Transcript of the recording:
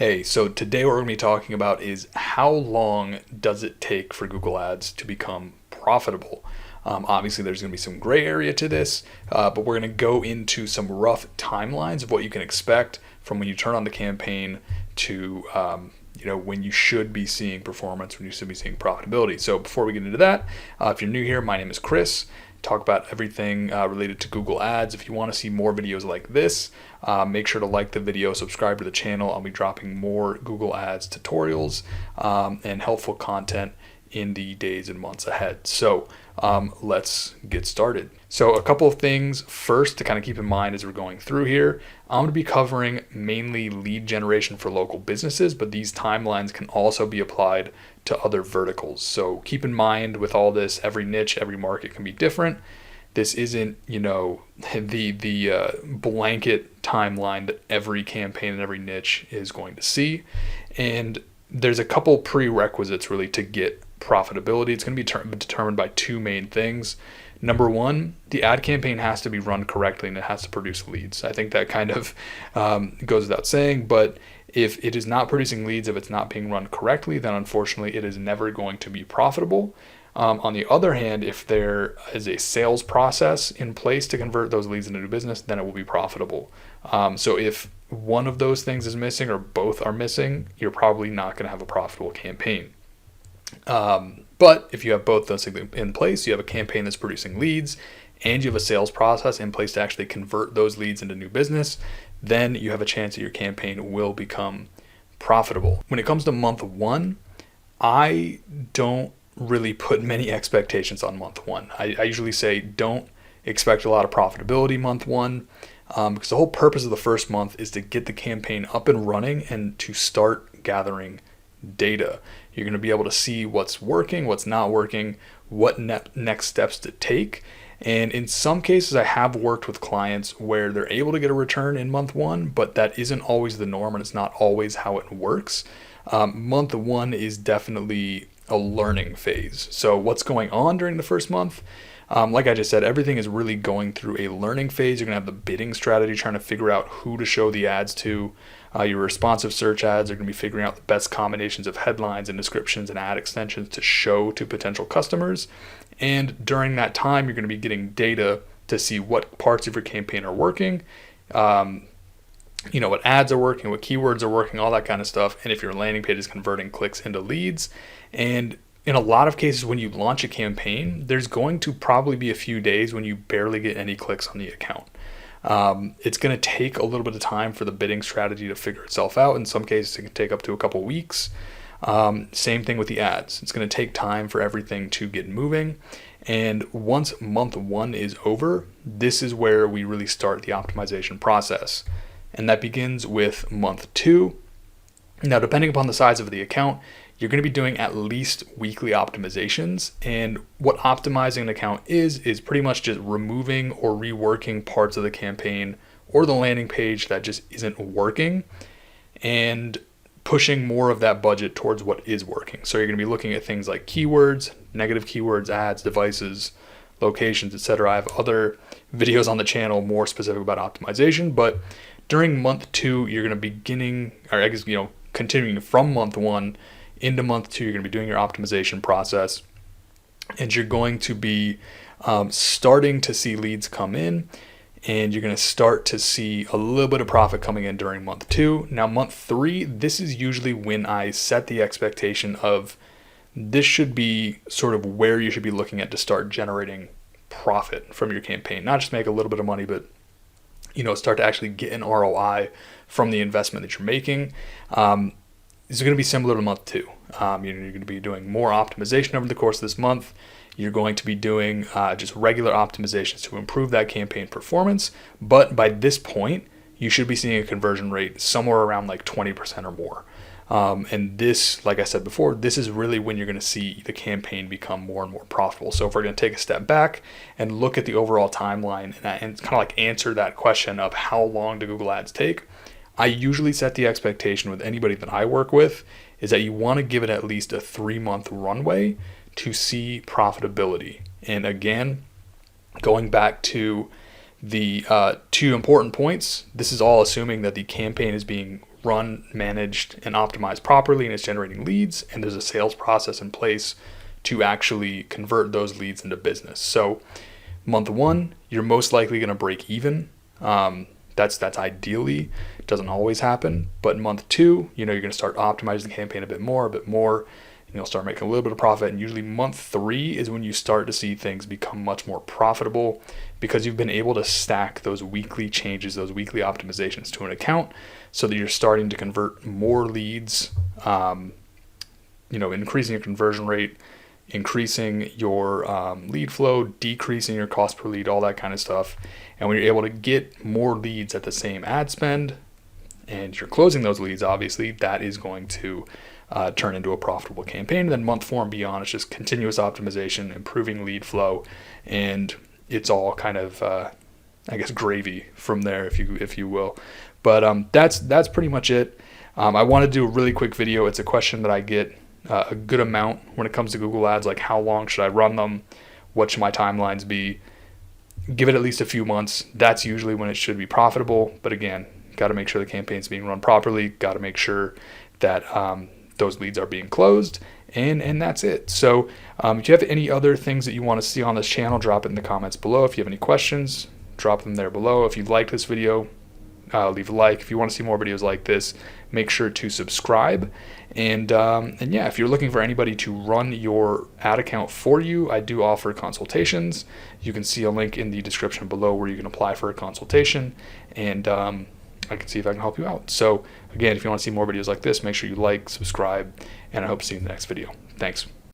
Hey, so today what we're going to be talking about is how long does it take for Google Ads to become profitable? Obviously, there's going to be some gray area to this, but we're going to go into some rough timelines of what you can expect from when you turn on the campaign to when you should be seeing performance, when you should be seeing profitability. So before we get into that, if you're new here, my name is Chris. Talk about everything related to Google Ads. If you want to see more videos like this, make sure to like the video, subscribe to the channel. I'll be dropping more Google Ads tutorials and helpful content in the days and months ahead. So let's get started. So a couple of things first to kind of keep in mind as we're going through here. I'm going to be covering mainly lead generation for local businesses, but these timelines can also be applied to other verticals. So keep in mind with all this, every niche, every market can be different. This isn't, the blanket timeline that every campaign and every niche is going to see. And there's a couple prerequisites really to get profitability. It's going to be determined by two main things. Number one, the ad campaign has to be run correctly and it has to produce leads. I think that kind of goes without saying, but if it is not producing leads, if it's not being run correctly, then unfortunately it is never going to be profitable. On the other hand, if there is a sales process in place to convert those leads into new business, then it will be profitable. So if one of those things is missing or both are missing, you're probably not going to have a profitable campaign. But if you have both those things in place, you have a campaign that's producing leads and you have a sales process in place to actually convert those leads into new business, then you have a chance that your campaign will become profitable. When it comes to month one, I don't really put many expectations on month one. I usually say don't expect a lot of profitability month one, because the whole purpose of the first month is to get the campaign up and running and to start gathering data. You're going to be able to see what's working, what's not working, what next steps to take. And in some cases, I have worked with clients where they're able to get a return in month one, but that isn't always the norm and it's not always how it works. Month one is definitely a learning phase. So what's going on during the first month? Like I just said, everything is really going through a learning phase. You're going to have the bidding strategy, trying to figure out who to show the ads to. Your responsive search ads are going to be figuring out the best combinations of headlines and descriptions and ad extensions to show to potential customers. And during that time, you're going to be getting data to see what parts of your campaign are working, what ads are working, what keywords are working, all that kind of stuff. And if your landing page is converting clicks into leads. And in a lot of cases, when you launch a campaign, there's going to probably be a few days when you barely get any clicks on the account. It's going to take a little bit of time for the bidding strategy to figure itself out. In some cases, it can take up to a couple weeks. Same thing with the ads. It's going to take time for everything to get moving. And once month one is over, this is where we really start the optimization process. And that begins with month two. Now, depending upon the size of the account, you're going to be doing at least weekly optimizations. And what optimizing an account is pretty much just removing or reworking parts of the campaign or the landing page that just isn't working and pushing more of that budget towards what is working. So you're going to be looking at things like keywords, negative keywords, ads, devices, locations, etc. I have other videos on the channel more specific about optimization, but during month two, you're going to continuing from month one into month two, you're going to be doing your optimization process, and you're going to be starting to see leads come in, and you're going to start to see a little bit of profit coming in during month two. Now, month three, this is usually when I set the expectation of this should be sort of where you should be looking at to start generating profit from your campaign. Not just make a little bit of money, but start to actually get an ROI from the investment that you're making. This is going to be similar to month two. You're going to be doing more optimization over the course of this month. You're going to be doing just regular optimizations to improve that campaign performance. But by this point, you should be seeing a conversion rate somewhere around like 20% or more. And this, like I said before, this is really when you're going to see the campaign become more and more profitable. So if we're going to take a step back and look at the overall timeline and kind of like answer that question of how long do Google Ads take, I usually set the expectation with anybody that I work with is that you want to give it at least a 3-month runway to see profitability. And again, going back to the two important points, this is all assuming that the campaign is being run, managed, and optimized properly, and it's generating leads, and there's a sales process in place to actually convert those leads into business. So month one, you're most likely going to break even. That's ideally. It doesn't always happen, but in month two, you're going to start optimizing the campaign a bit more, and you'll start making a little bit of profit. And usually month three is when you start to see things become much more profitable, because you've been able to stack those weekly changes, those weekly optimizations to an account, so that you're starting to convert more leads, increasing your conversion rate, increasing your lead flow, decreasing your cost per lead, all that kind of stuff. And when you're able to get more leads at the same ad spend, and you're closing those leads, obviously, that is going to turn into a profitable campaign. And then month four and beyond, it's just continuous optimization, improving lead flow, and it's all kind of, gravy from there, if you will. But that's pretty much it. I want to do a really quick video. It's a question that I get a good amount when it comes to Google Ads, like how long should I run them? What should my timelines be? Give it at least a few months. That's usually when it should be profitable. But again, got to make sure the campaign's being run properly. Got to make sure that those leads are being closed, and that's it. So if you have any other things that you want to see on this channel, drop it in the comments below. If you have any questions, drop them there below. If you like this video, leave a like. If you want to see more videos like this, make sure to subscribe. And yeah, if you're looking for anybody to run your ad account for you, I do offer consultations. You can see a link in the description below where you can apply for a consultation, and I can see if I can help you out. So again, if you want to see more videos like this, make sure you like, subscribe, and I hope to see you in the next video. Thanks.